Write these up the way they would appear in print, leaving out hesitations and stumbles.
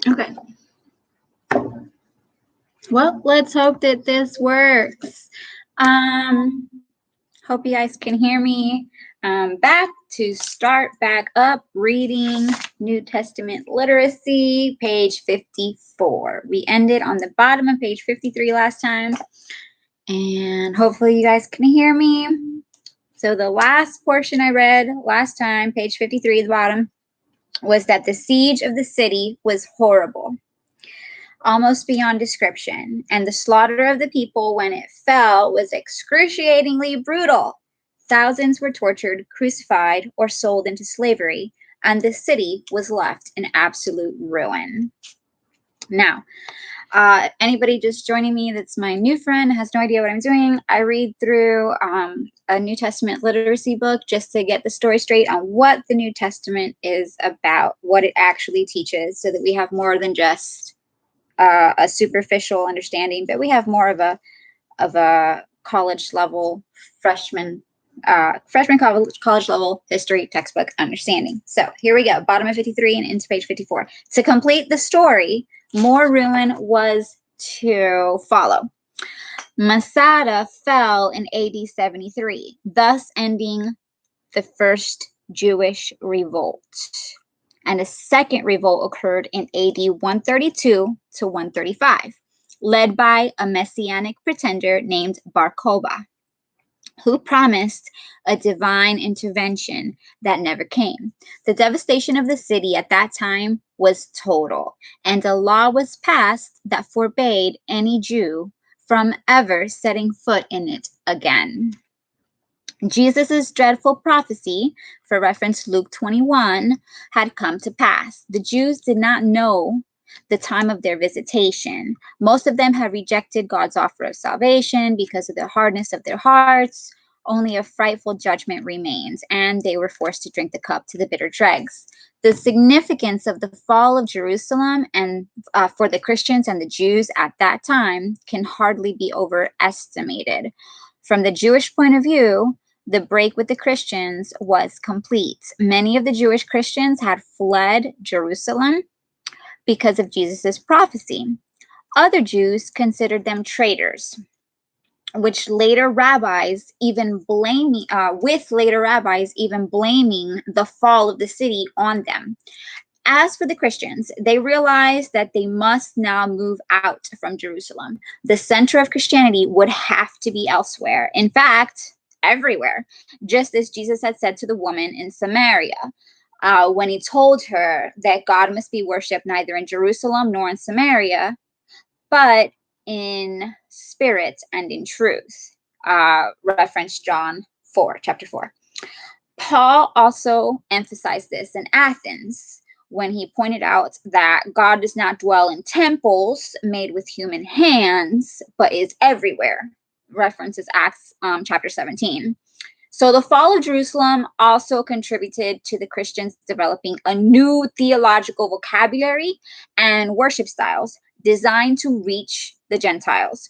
Okay. Well, let's hope that this works. Hope you guys can hear me. Back to start back up reading New Testament literacy, page 54. We ended on the bottom of page 53 last time, and hopefully you guys can hear me. So the last portion I read last time, page 53 at the bottom, was that the siege of the city was horrible, almost beyond description, and the slaughter of the people when it fell was excruciatingly brutal. Thousands were tortured, crucified, or sold into slavery, and the city was left in absolute ruin. Now, anybody just joining me that's my new friend, has no idea what I'm doing, I read through a New Testament literacy book just to get the story straight on what the New Testament is about, what it actually teaches, so that we have more than just a superficial understanding, but we have more of a college level freshman college level history textbook understanding. So here we go, bottom of 53 and into page 54. To complete the story, more ruin was to follow. Masada fell in AD 73, thus ending the first Jewish revolt. And a second revolt occurred in AD 132 to 135, led by a messianic pretender named Bar Kokhba, who promised a divine intervention that never came. The devastation of the city at that time was total, and a law was passed that forbade any Jew from ever setting foot in it again. Jesus' dreadful prophecy, for reference Luke 21, had come to pass. The Jews did not know the time of their visitation. Most of them had rejected God's offer of salvation because of the hardness of their hearts. Only a frightful judgment remains, and they were forced to drink the cup to the bitter dregs. The significance of the fall of Jerusalem and for the Christians and the Jews at that time can hardly be overestimated. From the Jewish point of view, the break with the Christians was complete. Many of the Jewish Christians had fled Jerusalem because of Jesus' prophecy. Other Jews considered them traitors, with later rabbis even blaming the fall of the city on them. As for the Christians, they realized that they must now move out from Jerusalem. The center of Christianity would have to be elsewhere. In fact, everywhere, just as Jesus had said to the woman in Samaria when he told her that God must be worshipped neither in Jerusalem nor in Samaria, but in spirit and in truth. Reference John 4, chapter 4. Paul also emphasized this in Athens when he pointed out that God does not dwell in temples made with human hands, but is everywhere. References Acts chapter 17. So the fall of Jerusalem also contributed to the Christians developing a new theological vocabulary and worship styles designed to reach the Gentiles.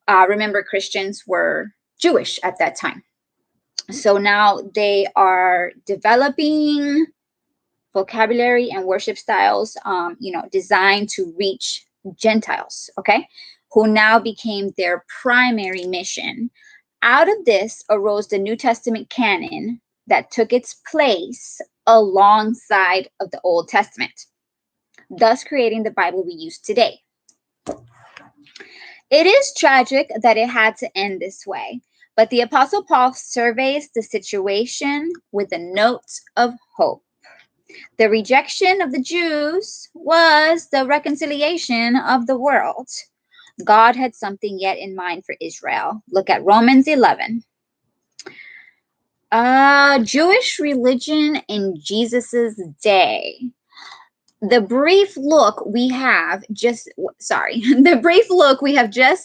Remember, Christians were Jewish at that time. So now they are developing vocabulary and worship styles, designed to reach Gentiles, okay, who now became their primary mission. Out of this arose the New Testament canon that took its place alongside of the Old Testament, thus creating the Bible we use today. It is tragic that it had to end this way, but the Apostle Paul surveys the situation with a note of hope. The rejection of the Jews was the reconciliation of the world. God had something yet in mind for Israel. Look at Romans 11. Jewish religion in Jesus's day. The brief look we have just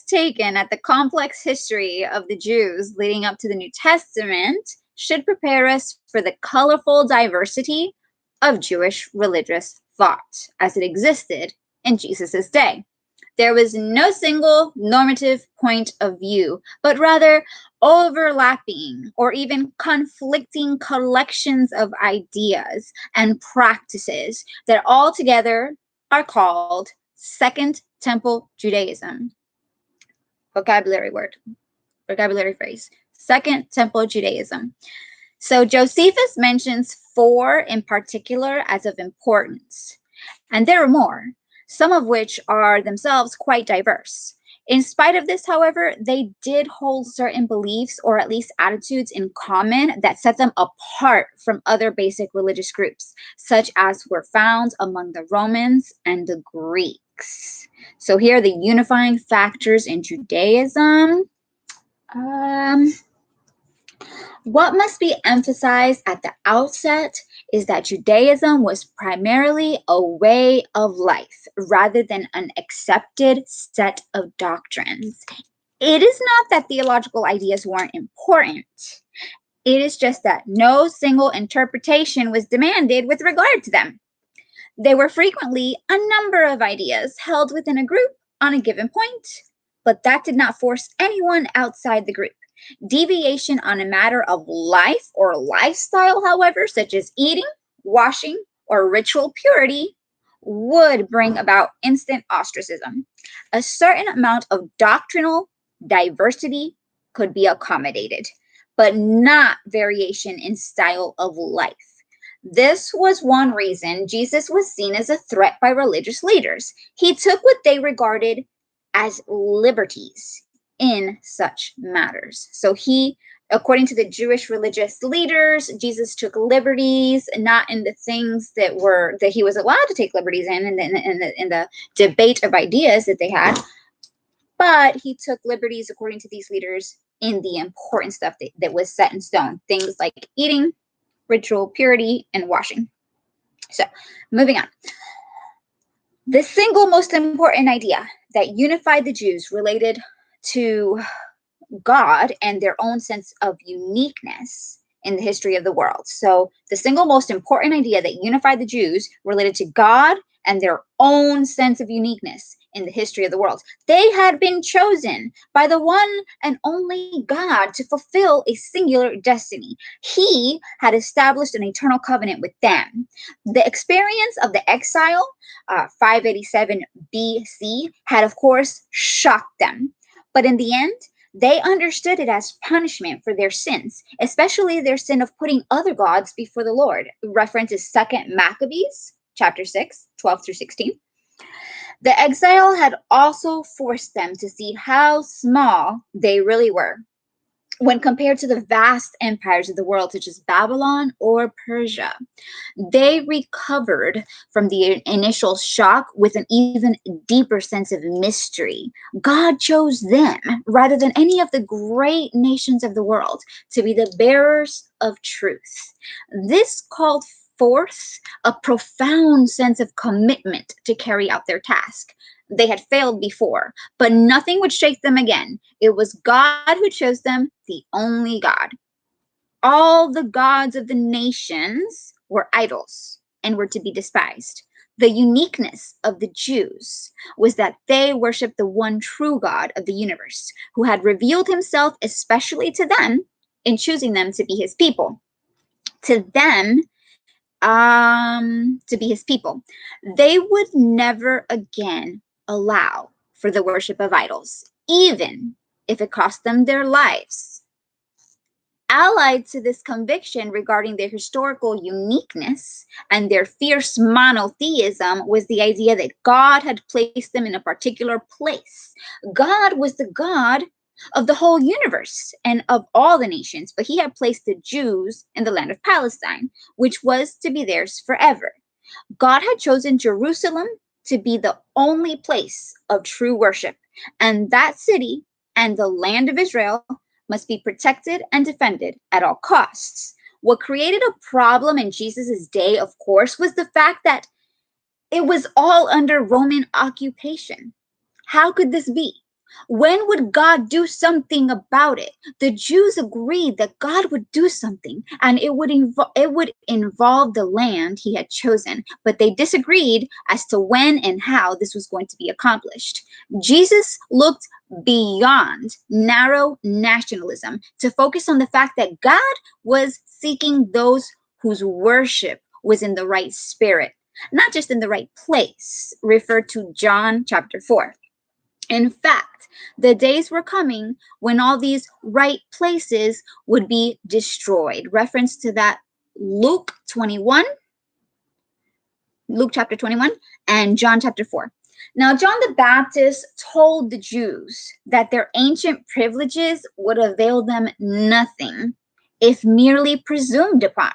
taken at the complex history of the Jews leading up to the New Testament should prepare us for the colorful diversity of Jewish religious thought as it existed in Jesus's day. There was no single normative point of view, but rather overlapping or even conflicting collections of ideas and practices that all together are called Second Temple Judaism. Vocabulary phrase. Second Temple Judaism. So Josephus mentions 4 in particular as of importance, and there are more, some of which are themselves quite diverse. In spite of this, however, they did hold certain beliefs or at least attitudes in common that set them apart from other basic religious groups, such as were found among the Romans and the Greeks. So here are the unifying factors in Judaism. What must be emphasized at the outset is that Judaism was primarily a way of life rather than an accepted set of doctrines. It is not that theological ideas weren't important. It is just that no single interpretation was demanded with regard to them. There were frequently a number of ideas held within a group on a given point, but that did not force anyone outside the group. Deviation on a matter of life or lifestyle, however, such as eating, washing, or ritual purity, would bring about instant ostracism. A certain amount of doctrinal diversity could be accommodated, but not variation in style of life. This was one reason Jesus was seen as a threat by religious leaders. He took what they regarded as liberties in such matters. So according to the Jewish religious leaders, Jesus took liberties, not in the things that he was allowed to take liberties in the debate of ideas that they had, but he took liberties, according to these leaders, in the important stuff that was set in stone, things like eating, ritual purity, and washing. So, moving on. The single most important idea that unified the Jews related to God and their own sense of uniqueness in the history of the world. So the single most important idea that unified the Jews related to God and their own sense of uniqueness in the history of the world. They had been chosen by the one and only God to fulfill a singular destiny. He had established an eternal covenant with them. The experience of the exile, 587 BC, had of course shocked them. But in the end, they understood it as punishment for their sins, especially their sin of putting other gods before the Lord. Reference is 2 Maccabees, chapter 6, 12 through 16. The exile had also forced them to see how small they really were when compared to the vast empires of the world, such as Babylon or Persia. They recovered from the initial shock with an even deeper sense of mystery. God chose them, rather than any of the great nations of the world, to be the bearers of truth. This called forth a profound sense of commitment to carry out their task. They had failed before, but nothing would shake them again. It was God who chose them, the only God. All the gods of the nations were idols and were to be despised. The uniqueness of the Jews was that they worshiped the one true God of the universe, who had revealed himself especially to them in choosing them to be his people. To be his people. They would never again allow for the worship of idols, even if it cost them their lives. Allied to this conviction regarding their historical uniqueness and their fierce monotheism was the idea that God had placed them in a particular place. God was the God of the whole universe and of all the nations, but he had placed the Jews in the land of Palestine, which was to be theirs forever. God had chosen Jerusalem to be the only place of true worship, and that city and the land of Israel must be protected and defended at all costs. What created a problem in Jesus's day, of course, was the fact that it was all under Roman occupation. How could this be? When would God do something about it? The Jews agreed that God would do something, and it would involve the land he had chosen, but they disagreed as to when and how this was going to be accomplished. Jesus looked beyond narrow nationalism to focus on the fact that God was seeking those whose worship was in the right spirit. not just in the right place, referred to John chapter 4. In fact, the days were coming when all these right places would be destroyed. Reference to that Luke chapter 21 and John chapter 4. Now, John the Baptist told the Jews that their ancient privileges would avail them nothing if merely presumed upon.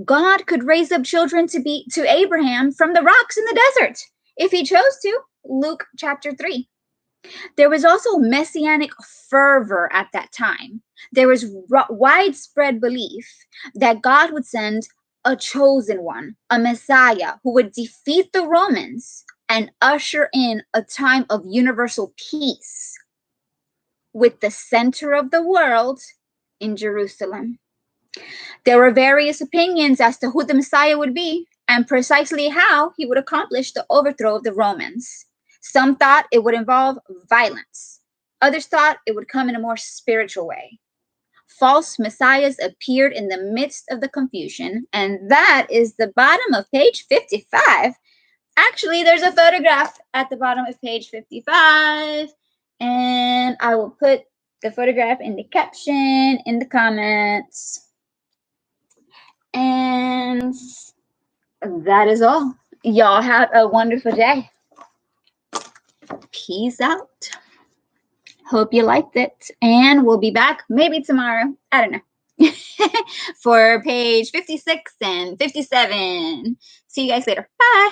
God could raise up children to Abraham from the rocks in the desert if he chose to. Luke chapter 3. There was also messianic fervor at that time. There was widespread belief that God would send a chosen one, a Messiah, who would defeat the Romans and usher in a time of universal peace with the center of the world in Jerusalem. There were various opinions as to who the Messiah would be and precisely how he would accomplish the overthrow of the Romans. Some thought it would involve violence. Others thought it would come in a more spiritual way. False messiahs appeared in the midst of the confusion, and that is the bottom of page 55. Actually, there's a photograph at the bottom of page 55, and I will put the photograph in the caption in the comments. And that is all. Y'all have a wonderful day. Peace out. Hope you liked it. And we'll be back maybe tomorrow. I don't know. For page 56 and 57. See you guys later. Bye.